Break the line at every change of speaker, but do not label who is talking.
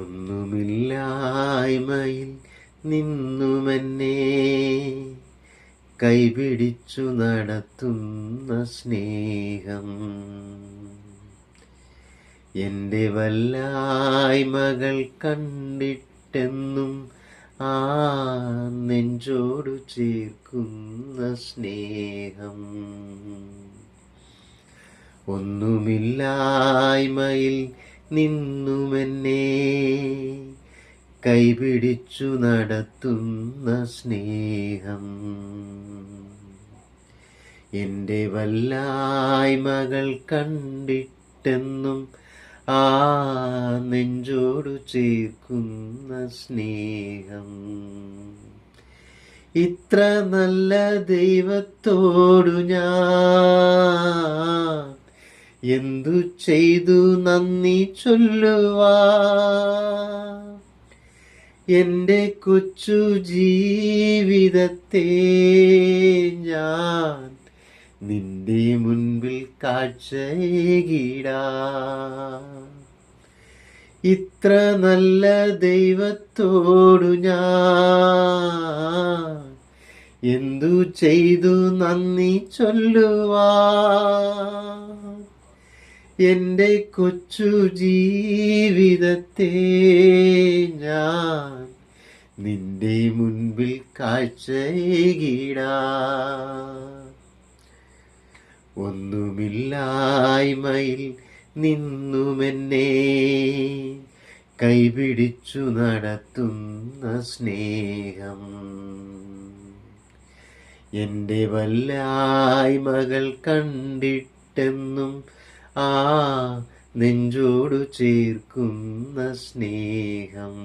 ഒന്നുമില്ലായ്മയിൽ നിന്നുമെന്നെ കൈപിടിച്ചു നടത്തുന്ന സ്നേഹം, എൻ്റെ വല്ലായ്മകൾ കണ്ടിട്ടെന്നും ആ നെഞ്ചോടു ചേർക്കുന്ന സ്നേഹം. ഒന്നുമില്ലായ്മയിൽ നിന്നുമെന്നെ കൈപിടിച്ചു നടത്തുന്ന സ്നേഹം, എൻ്റെ വല്ലായ്മകൾ കണ്ടിട്ടെന്നും ആ നെഞ്ചോടു ചേർക്കുന്ന സ്നേഹം. ഇത്ര നല്ല ദൈവത്തോടു ഞാൻ എന്തു ചെയ്തു നന്ദി ചൊല്ലുവാൻ? എൻ്റെ കൊച്ചു ജീവിതത്തെ ഞാൻ നിന്റെ മുൻപിൽ കാഴ്ചയേകിടാം. ഇത്ര നല്ല ദൈവത്തോടു ഞാൻ എന്തു ചെയ്തു നന്ദി ചൊല്ലുവാൻ? എൻ്റെ കൊച്ചു ജീവിതത്തെ ഞാൻ നിന്റെ മുൻപിൽ കാഴ്ചയേകിടാം. ഒന്നുമില്ലായ്മയിൽ നിന്നുമെന്നെ കൈപിടിച്ചു നടത്തുന്ന സ്നേഹം, എൻ്റെ വല്ലായ്മകൾ കണ്ടിട്ടെന്നും ആ നെഞ്ചോടു ചേർക്കുന്ന സ്നേഹം.